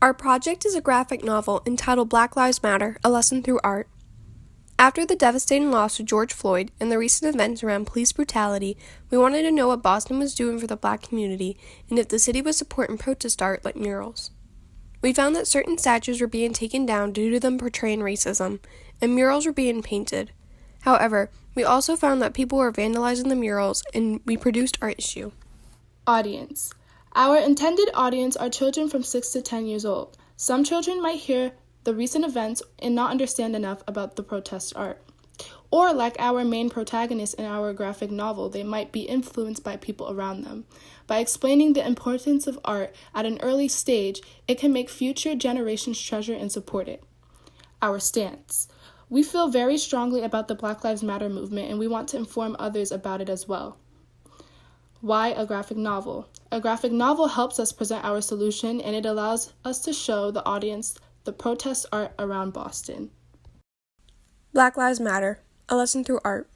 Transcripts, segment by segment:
Our project is a graphic novel entitled Black Lives Matter, A Lesson Through Art. After the devastating loss of George Floyd and the recent events around police brutality, we wanted to know what Boston was doing for the Black community and if the city was supporting protest art like murals. We found that certain statues were being taken down due to them portraying racism, and murals were being painted. However, we also found that people were vandalizing the murals, and we produced our issue. Audience. Our intended audience are children from 6 to 10 years old. Some children might hear the recent events and not understand enough about the protest art. Or, like our main protagonist in our graphic novel, they might be influenced by people around them. By explaining the importance of art at an early stage, it can make future generations treasure and support it. Our stance. We feel very strongly about the Black Lives Matter movement, and we want to inform others about it as well. Why a graphic novel? A graphic novel helps us present our solution, and it allows us to show the audience the protest art around Boston. Black Lives Matter, A Lesson Through Art.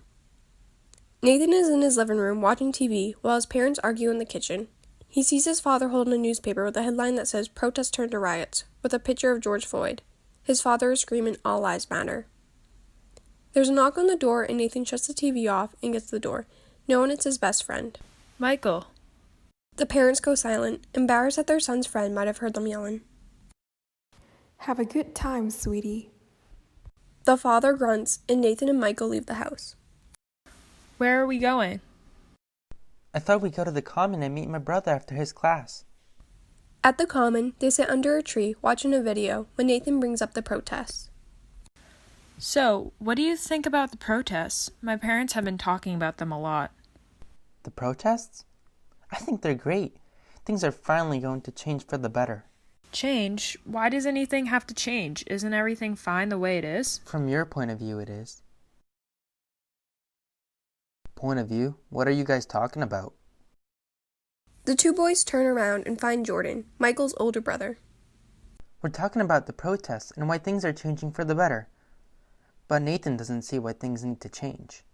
Nathan is in his living room watching TV while his parents argue in the kitchen. He sees his father holding a newspaper with a headline that says "Protests Turn to Riots," with a picture of George Floyd. His father is screaming, "All lives matter." There's a knock on the door, and Nathan shuts the TV off and gets to the door, knowing it's his best friend. Michael. The parents go silent, embarrassed that their son's friend might have heard them yelling. Have a good time, sweetie. The father grunts, and Nathan and Michael leave the house. Where are we going? I thought we'd go to the common and meet my brother after his class. At the common, they sit under a tree watching a video when Nathan brings up the protests. So, what do you think about the protests? My parents have been talking about them a lot. The protests? I think they're great. Things are finally going to change for the better. Change? Why does anything have to change? Isn't everything fine the way it is? From your point of view, it is. Point of view? What are you guys talking about? The two boys turn around and find Jordan, Michael's older brother. We're talking about the protests and why things are changing for the better. But Nathan doesn't see why things need to change.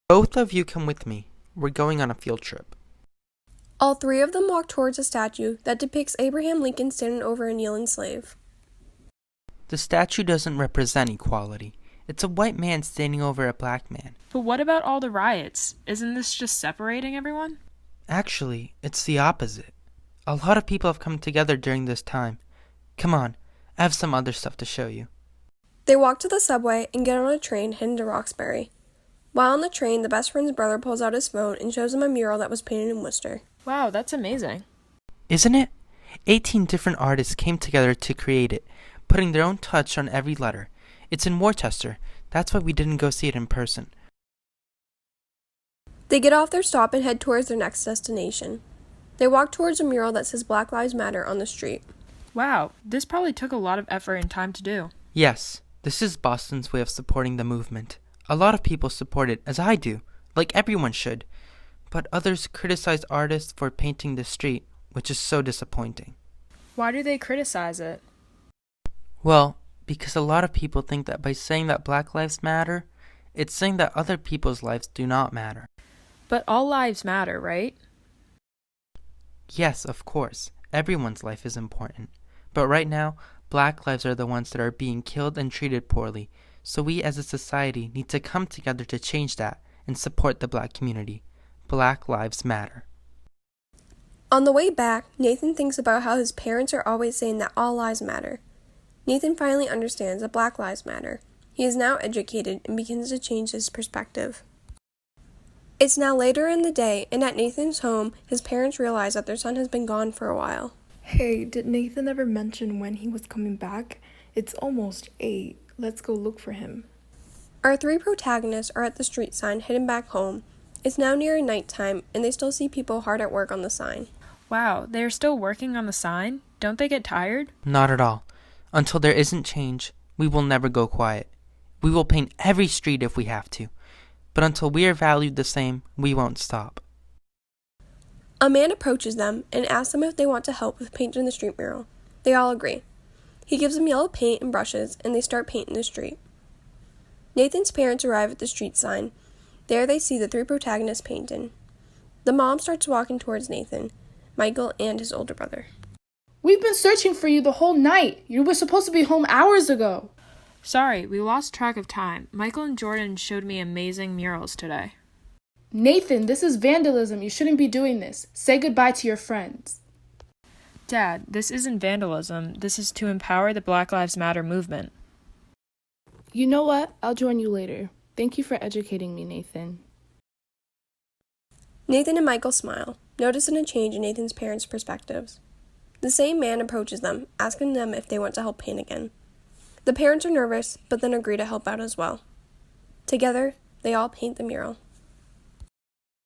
Both of you come with me. We're going on a field trip. All three of them walk towards a statue that depicts Abraham Lincoln standing over a kneeling slave. The statue doesn't represent equality. It's a white man standing over a black man. But what about all the riots? Isn't this just separating everyone? Actually, it's the opposite. A lot of people have come together during this time. Come on, I have some other stuff to show you. They walk to the subway and get on a train heading to Roxbury. While on the train, the best friend's brother pulls out his phone and shows him a mural that was painted in Worcester. Wow, that's amazing. Isn't it? 18 different artists came together to create it, putting their own touch on every letter. It's in Worcester. That's why we didn't go see it in person. They get off their stop and head towards their next destination. They walk towards a mural that says Black Lives Matter on the street. Wow, this probably took a lot of effort and time to do. Yes, this is Boston's way of supporting the movement. A lot of people support it, as I do, like everyone should. But others criticize artists for painting the street, which is so disappointing. Why do they criticize it? Well, because a lot of people think that by saying that Black Lives Matter, it's saying that other people's lives do not matter. But all lives matter, right? Yes, of course. Everyone's life is important. But right now, Black lives are the ones that are being killed and treated poorly. So we as a society need to come together to change that and support the Black community. Black Lives Matter. On the way back, Nathan thinks about how his parents are always saying that all lives matter. Nathan finally understands that Black Lives Matter. He is now educated and begins to change his perspective. It's now later in the day, and at Nathan's home, his parents realize that their son has been gone for a while. Hey, did Nathan ever mention when he was coming back? It's almost 8. Let's go look for him. Our three protagonists are at the street sign heading back home. It's now near nighttime, and they still see people hard at work on the sign. Wow, they're still working on the sign? Don't they get tired? Not at all. Until there isn't change, we will never go quiet. We will paint every street if we have to. But until we are valued the same, we won't stop. A man approaches them and asks them if they want to help with painting the street mural. They all agree. He gives them yellow paint and brushes, and they start painting the street. Nathan's parents arrive at the street sign. There they see the three protagonists painting. The mom starts walking towards Nathan, Michael, and his older brother. We've been searching for you the whole night. You were supposed to be home hours ago. Sorry, we lost track of time. Michael and Jordan showed me amazing murals today. Nathan, this is vandalism. You shouldn't be doing this. Say goodbye to your friends. Dad, this isn't vandalism. This is to empower the Black Lives Matter movement. You know what? I'll join you later. Thank you for educating me, Nathan. Nathan and Michael smile, noticing a change in Nathan's parents' perspectives. The same man approaches them, asking them if they want to help paint again. The parents are nervous, but then agree to help out as well. Together, they all paint the mural.